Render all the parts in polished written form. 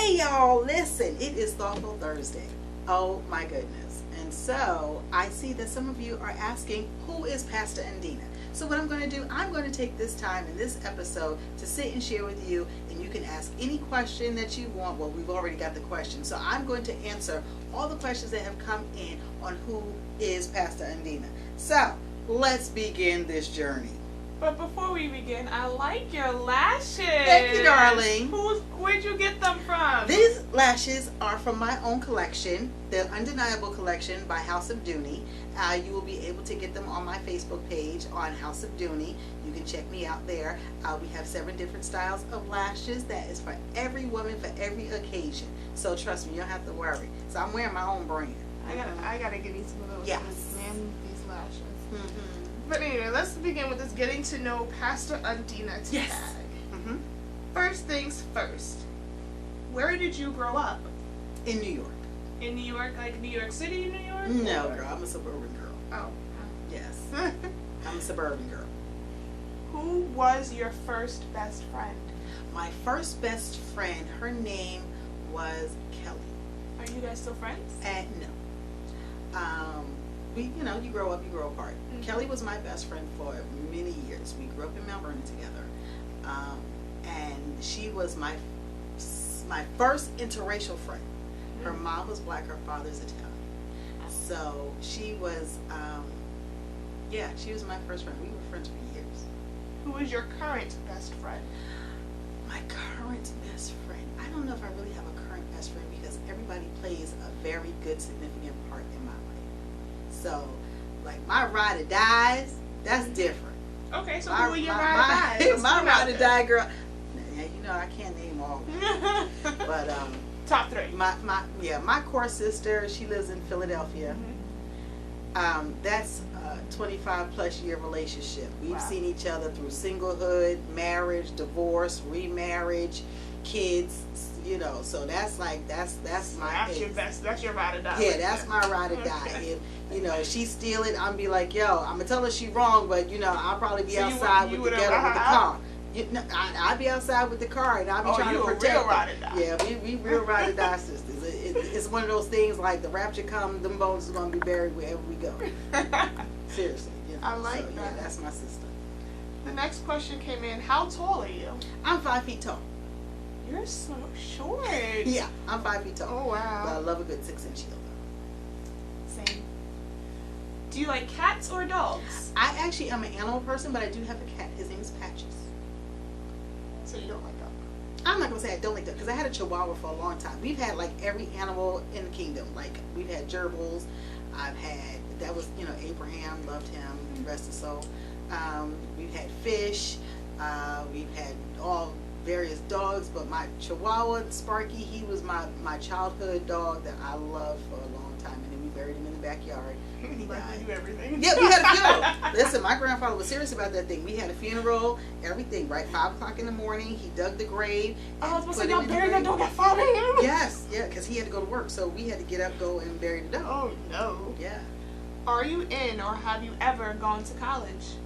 Hey y'all, listen, it is Thoughtful Thursday. Oh my goodness. And so I see that some of you are asking, who is Pastor Undena? So what I'm going to do, I'm going to take this time in this episode to sit and share with you, and you can ask any question that you want. Well, we've already got the question. So I'm going to answer all the questions that have come in on who is Pastor Undena. So let's begin this journey. But before we begin, I like your lashes. Thank you, darling. Where'd you get them from? These lashes are from my own collection, the Undeniable Collection by House of Dooney. You will be able to get them on my Facebook page on House of Dooney. You can check me out there. We have 7 different styles of lashes. That is for every woman, for every occasion. So trust me, you don't have to worry. So I'm wearing my own brand. I gotta give you some of those. Yes. Man, these lashes. Mm-hmm. But anyway, let's begin with this getting to know Pastor Undena tag. Yes. Mm-hmm. First things first. Where did you grow up? In New York. In New York, like New York City, New York? No, girl. I'm a suburban girl. Oh. Yes. I'm a suburban girl. Who was your first best friend? My first best friend, her name was Kelly. Are you guys still friends? No. You grow up, you grow apart. Mm-hmm. Kelly was my best friend for many years. We grew up in Mount Vernon together. And she was my first interracial friend. Her mom was black, her father's Italian. So she was, she was my first friend. We were friends for years. Who is your current best friend? My current best friend. I don't know if I really have a current best friend because everybody plays a very good, significant part in my life. So, like my ride or dies, that's different. Okay, so who are your ride or dies? My ride or die girl. Yeah, I can't name all of them. But top 3. My core sister, she lives in Philadelphia. Mm-hmm. That's a 25 plus year relationship. We've Wow. seen each other through singlehood, marriage, divorce, remarriage, kids. So that's my. That's your ride or die. Yeah, that's my ride or die. If she steal it, I'm be like, yo, I'm gonna tell her she wrong, but I'll probably be outside with the car. I'll be outside with the car, and I'll be trying to protect real her. ride or die. Yeah, we real ride or die sisters. It's one of those things like the rapture come, them bones is gonna be buried wherever we go. Seriously, I like that. Yeah, that's my sister. The next question came in. How tall are you? I'm 5 feet tall. You're so short. Yeah, I'm 5 feet tall. Oh wow. But I love a good 6-inch heel. Same. Do you like cats or dogs? I actually am an animal person, but I do have a cat. His name is Patches. So you don't like dogs? I'm not gonna say I don't like dogs because I had a Chihuahua for a long time. We've had like every animal in the kingdom. Like we've had gerbils. That was Abraham, loved him, rest his soul. We've had fish. We've had all various dogs, but my Chihuahua, Sparky, he was my childhood dog that I loved for a long time, and then we buried him in the backyard. And he died. Do everything. Yeah, we had a funeral. Listen, my grandfather was serious about that thing. We had a funeral, everything, right? 5 o'clock in the morning. He dug the grave. I was supposed to y'all buried that dog at 5 a.m.? Yes, yeah, because he had to go to work, so we had to get up, go, and bury the dog. Oh, no. Yeah. Are you in or have you ever gone to college?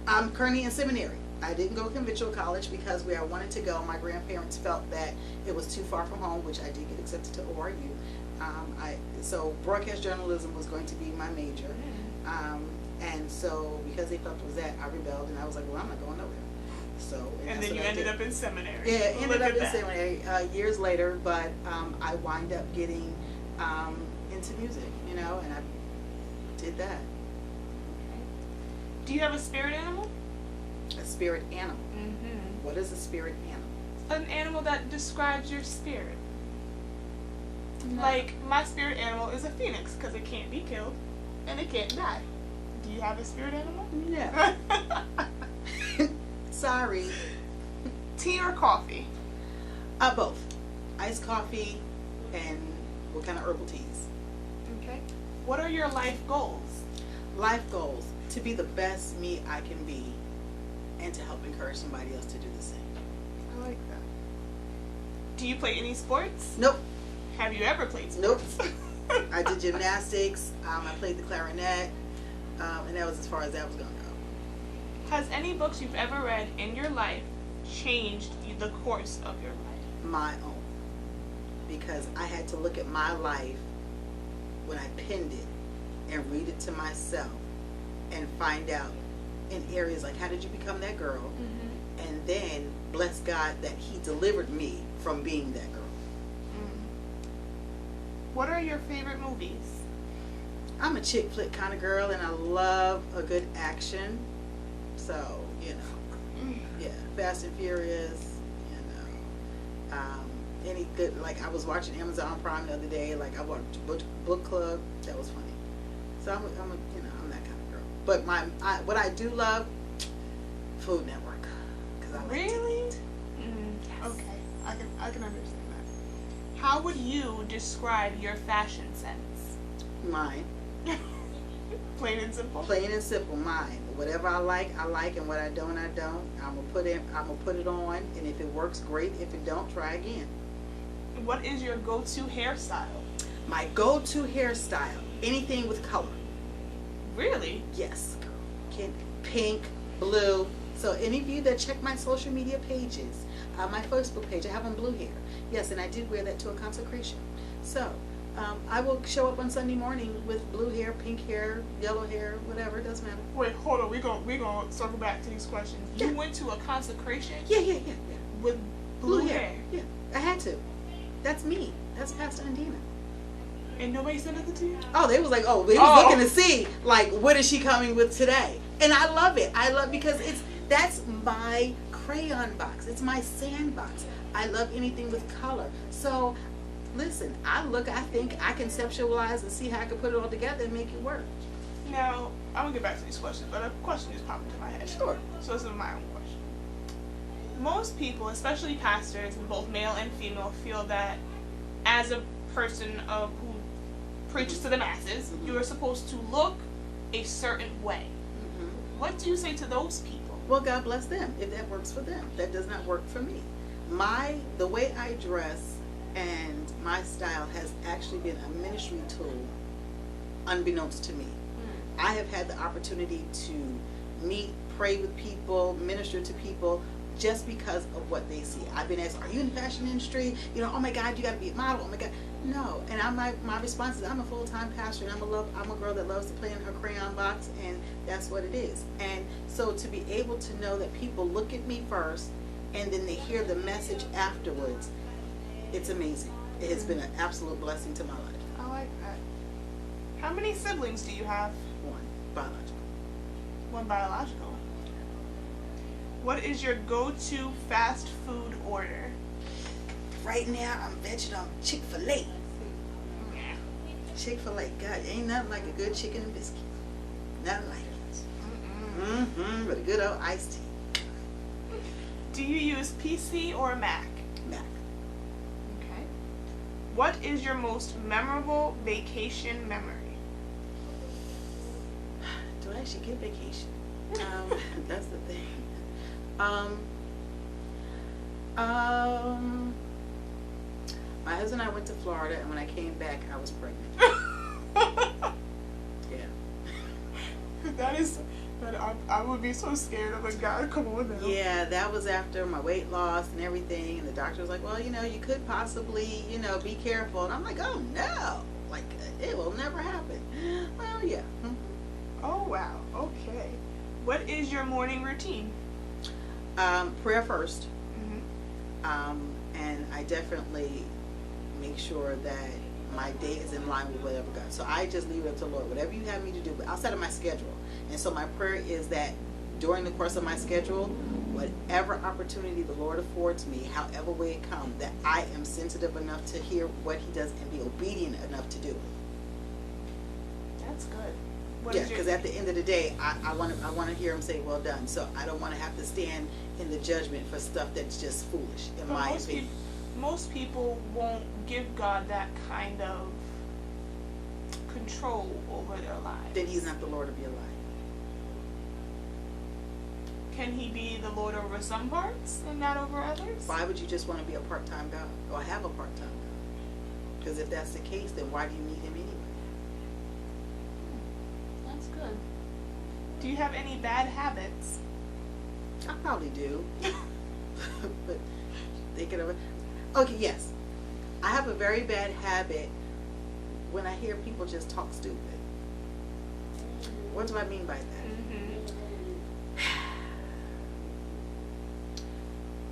I'm currently in seminary. I didn't go to conventual college because where I wanted to go, my grandparents felt that it was too far from home, which I did get accepted to ORU. So broadcast journalism was going to be my major. And so because they felt it was that, I rebelled and I was like, well, I'm not going nowhere. So and then you ended up in seminary. Yeah, ended up in seminary years later, but I wind up getting into music, and I did that. Do you have a spirit animal? A spirit animal. Mm-hmm. What is a spirit animal? An animal that describes your spirit. No. Like, my spirit animal is a phoenix because it can't be killed and it can't die. Do you have a spirit animal? No. Sorry. Tea or coffee? Both. Iced coffee and what kind of herbal teas. Okay. What are your life goals? Life goals. To be the best me I can be and to help encourage somebody else to do the same. I like that. Do you play any sports? Nope. Have you ever played sports? Nope. I did gymnastics. I played the clarinet. And that was as far as that was going to go. Has any books you've ever read in your life changed the course of your life? My own. because I had to look at my life when I penned it and read it to myself and find out in areas like, how did you become that girl? Mm-hmm. And then bless God that He delivered me from being that girl. What are your favorite movies? I'm a chick flick kind of girl, and I love a good action. So, you know, yeah, Fast and Furious, you know, any good, like I was watching Amazon Prime the other day, like I watched Book Club, that was funny. So I'm that kind of girl. But what I do love, Food Network, because I like Really? to eat. Yes. Okay, I can understand that. How would you describe your fashion sense? Mine. Plain and simple. Plain and simple, mine. Whatever I like, and what I don't, I don't. I'm gonna put it on, and if it works, great. If it don't, try again. What is your go-to hairstyle? My go-to hairstyle, anything with color. Really? Yes, pink, blue. So any of you that check my social media pages, my Facebook page, I have on blue hair. Yes, and I did wear that to a consecration. So I will show up on Sunday morning with blue hair, pink hair, yellow hair, whatever. It doesn't matter. Wait, hold on. We gonna circle back to these questions. Yeah. You went to a consecration? Yeah. With blue hair. Yeah, I had to. That's me. That's Pastor Undena. And nobody said nothing to you? Oh, they was looking to see, like, what is she coming with today? And I love it. Because that's my crayon box. It's my sandbox. I love anything with color. So, listen, I think, I conceptualize and see how I can put it all together and make it work. Now, I'm gonna get back to these questions, but a question just popped into my head. Sure. So this is my own question. Most people, especially pastors, both male and female, feel that as a person who preaches to the masses, you are supposed to look a certain way. What do you say to those people? Well, God bless them if that works for them. That does not work for me. The way I dress and my style has actually been a ministry tool unbeknownst to me. I have had the opportunity to meet, pray with people, minister to people just because of what they see. I've been asked, are you in the fashion industry? You know, oh my God, you got to be a model. Oh my God. No. And my response is, I'm a full-time pastor, and I'm a girl that loves to play in her crayon box, and that's what it is. And so to be able to know that people look at me first and then they hear the message afterwards, it's amazing. It has been an absolute blessing to my life. I like that. How many siblings do you have? One biological. One biological. What is your go-to fast food order? Right now, I'm vegging on Chick-fil-A. Chick-fil-A, God, ain't nothing like a good chicken and biscuit. Nothing like it. With a good old iced tea. Do you use PC or Mac? Mac. Okay. What is your most memorable vacation memory? Do I actually get vacation? That's the thing. My husband and I went to Florida, and when I came back, I was pregnant. Yeah. That is, I would be so scared of a guy coming with him. Yeah, that was after my weight loss and everything, and the doctor was like, well, you know, you could possibly, you know, be careful. And I'm like, oh no, like, it will never happen. Well, yeah. Oh, wow. Okay. What is your morning routine? Prayer first. And I definitely make sure that my day is in line with whatever God. So I just leave it up to the Lord. Whatever you have me to do, but outside of my schedule. And so my prayer is that during the course of my schedule, whatever opportunity the Lord affords me, however way it comes, that I am sensitive enough to hear what He does and be obedient enough to do it. That's good. Yeah, because at the end of the day, I want to hear Him say, well done. So I don't want to have to stand in the judgment for stuff that's just foolish, in my opinion. Most people won't give God that kind of control over their lives. Then He's not the Lord of your life. Can He be the Lord over some parts and not over others? Why would you just want to be a part-time God or have a part-time God? Because if that's the case, then why do you need Him anyway? That's good. Do you have any bad habits? I probably do. But thinking of it. Okay, yes. I have a very bad habit when I hear people just talk stupid. What do I mean by that?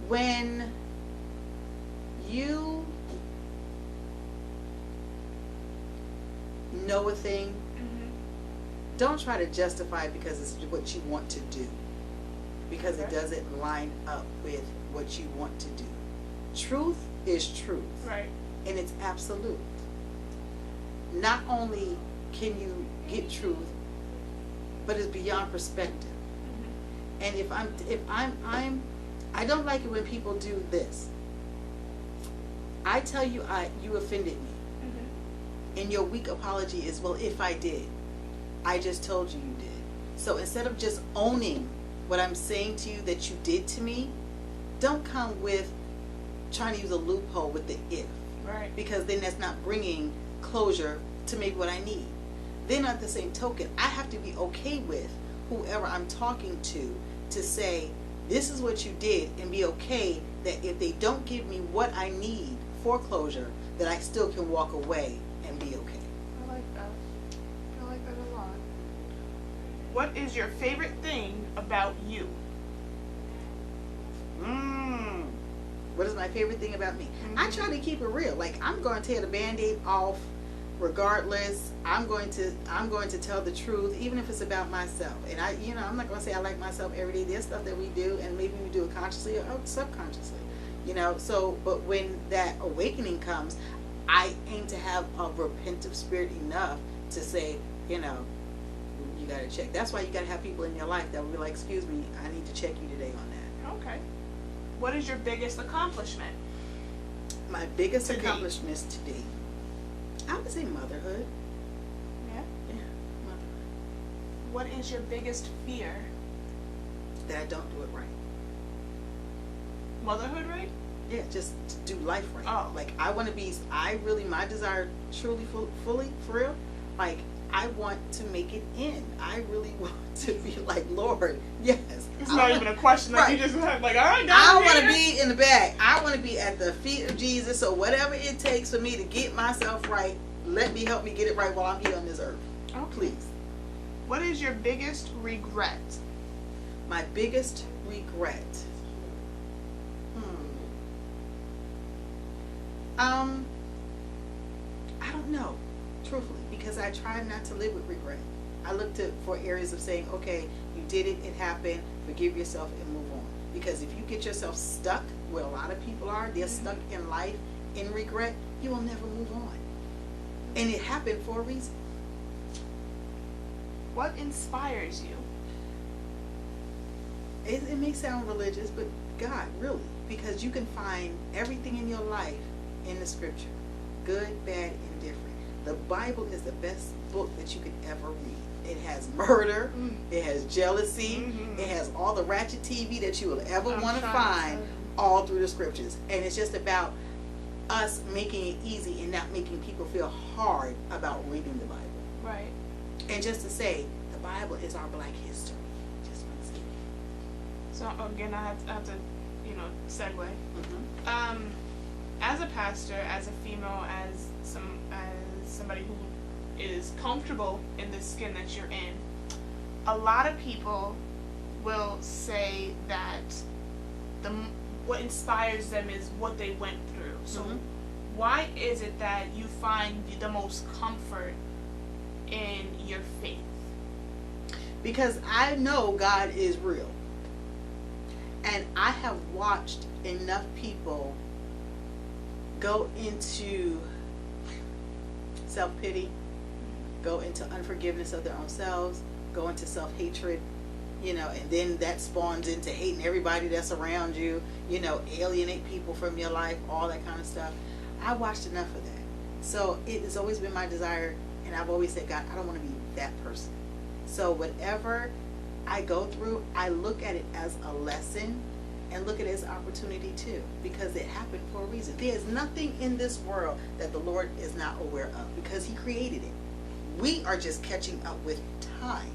When you know a thing, don't try to justify it because it's what you want to do, because it doesn't line up with what you want to do. Truth is truth, right? And it's absolute. Not only can you get truth, but it's beyond perspective. And if I don't like it when people do this. I tell you, you offended me, and your weak apology is, well, if I did, I just told you you did. So instead of just owning what I'm saying to you that you did to me, don't come with trying to use a loophole with the if, right? Because then that's not bringing closure to maybe what I need. Then at the same token, I have to be okay with whoever I'm talking to say, this is what you did, and be okay that if they don't give me what I need for closure, that I still can walk away and be okay. I like that. I like that a lot. What is your favorite thing about you? What is my favorite thing about me? I try to keep it real. Like, I'm going to tear the Band-Aid off regardless. I'm going to tell the truth, even if it's about myself. And I'm not going to say I like myself every day. There's stuff that we do, and maybe we do it consciously or subconsciously. So, but when that awakening comes, I aim to have a repentant spirit enough to say, you got to check. That's why you got to have people in your life that will be like, excuse me, I need to check you today on that. Okay. What is your biggest accomplishment? My biggest accomplishments today, I would say motherhood. Yeah? Yeah, motherhood. What is your biggest fear? That I don't do it right. Motherhood right? Yeah, just to do life right. Oh. Like, my desire truly, fully, for real, like, I want to make it in. I really want to be like, Lord, yes. It's not even a question. Like, right. You just like, all right, God, I want to be in the bag. I want to be at the feet of Jesus. So whatever it takes for me to get myself right, help me get it right while I'm here on this earth. Oh, please. What is your biggest regret? My biggest regret. I don't know, truthfully, because I try not to live with regret. I look for areas of saying, okay, you did it, it happened, forgive yourself and move on. Because if you get yourself stuck where a lot of people are, they're stuck in life in regret, you will never move on. And it happened for a reason. What inspires you? It may sound religious, but God, really. Because you can find everything in your life in the scripture. Good, bad, and different. The Bible is the best book that you could ever read. It has murder, it has jealousy, it has all the ratchet TV that you will ever want to find all through the scriptures. And it's just about us making it easy and not making people feel hard about reading the Bible. Right. And just to say, the Bible is our Black history. Just want to say that. So again, I have to segue. As a pastor, as a female, as somebody who is comfortable in the skin that you're in, a lot of people will say that what inspires them is what they went through. So why is it that you find the most comfort in your faith? Because I know God is real. And I have watched enough people go into self-pity, go into unforgiveness of their own selves, go into self-hatred, and then that spawns into hating everybody that's around you, alienate people from your life, all that kind of stuff. I watched enough of that. So it has always been my desire, and I've always said, God, I don't want to be that person. So whatever I go through, I look at it as a lesson and look at it as an opportunity too, because it happened for a reason. There's nothing in this world that the Lord is not aware of, because He created it. We are just catching up with time,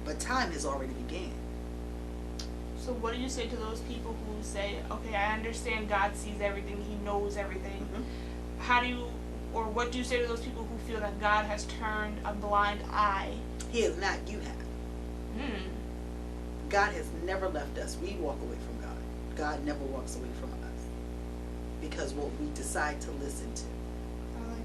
but time has already began. So what do you say to those people who say, okay, I understand God sees everything, He knows everything, how do you, or what do you say to those people who feel that God has turned a blind eye? He has not. You have. God has never left us. We walk away from God. God never walks away from us because what we decide to listen to. I like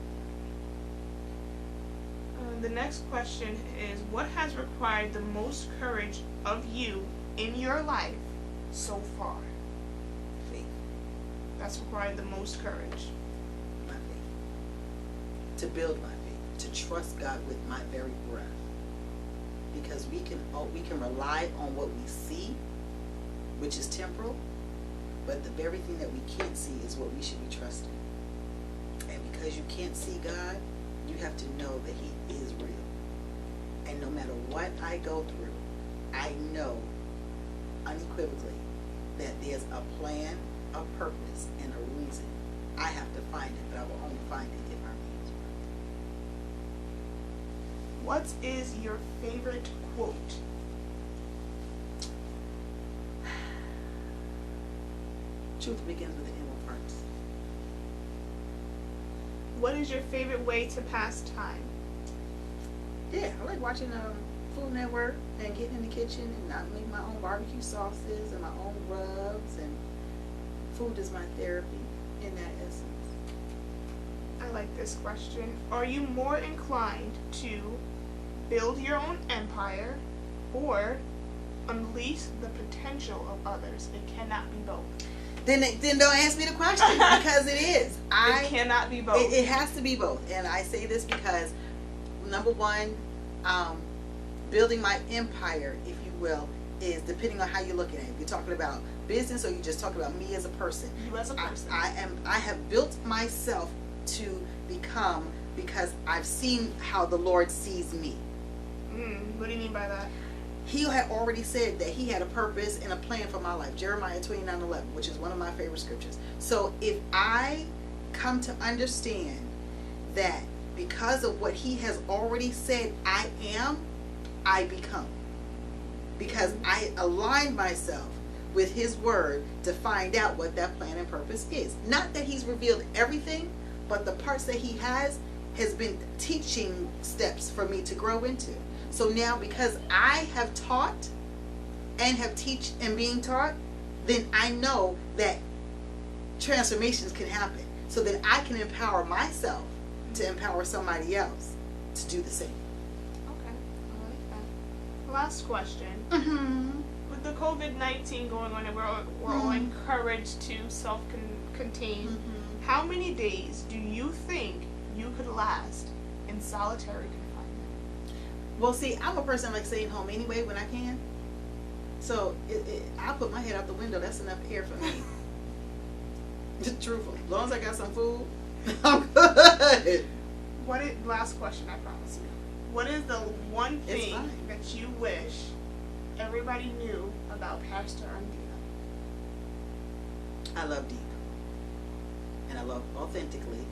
that. The next question is, what has required the most courage of you in your life so far? Faith. That's required the most courage. My faith. To build my faith. To trust God with my very breath. Because we can rely on what we see, which is temporal, but the very thing that we can't see is what we should be trusting. And because you can't see God, you have to know that He is real. And no matter what I go through, I know unequivocally that there's a plan, a purpose, and a reason. I have to find it, but I will only find it if I'm being right. What is your favorite quote? Truth begins with the inward parts. What is your favorite way to pass time? Yeah, I like watching Food Network and getting in the kitchen and I make my own barbecue sauces and my own rubs, and food is my therapy in that essence. I like this question. Are you more inclined to build your own empire or unleash the potential of others? It cannot be both. Then don't ask me the question because it is. It cannot be both. It has to be both. And I say this because, number one, building my empire, if you will, is depending on how you're looking at it. If you're talking about business or you're just talking about me as a person. You as a person. I have built myself to become because I've seen how the Lord sees me. What do you mean by that? He had already said that He had a purpose and a plan for my life. Jeremiah 29:11, which is one of my favorite scriptures. So if I come to understand that because of what He has already said I am, I become. Because I aligned myself with His word to find out what that plan and purpose is. Not that He's revealed everything, but the parts that He has been teaching steps for me to grow into. So now because I have taught and have teach and being taught, then I know that transformations can happen. So that I can empower myself to empower somebody else to do the same. Okay, I like that. Last question. With the COVID-19 going on and we're all encouraged to self-contain, how many days do you think you could last in solitary confinement? Well, see, I'm a person like staying home anyway when I can. So I'll put my head out the window. That's enough air for me. Truthfully, as long as I got some food, I'm good. Last question, I promise you. What is the one thing that you wish everybody knew about Pastor Undena? I love deep. And I love authentically.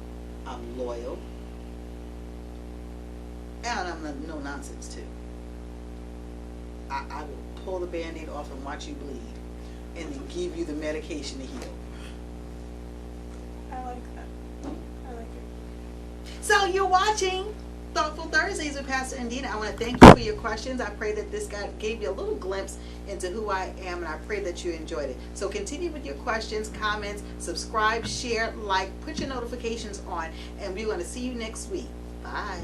I'm loyal. And I'm no nonsense too. I will pull the Band-Aid off and watch you bleed and then give you the medication to heal. I like that. I like it. So you're watching Thoughtful Thursdays with Pastor Undena. I want to thank you for your questions. I pray that this gave you a little glimpse into who I am, and I pray that you enjoyed it. So continue with your questions, comments, subscribe, share, like, put your notifications on, and we want to see you next week. Bye.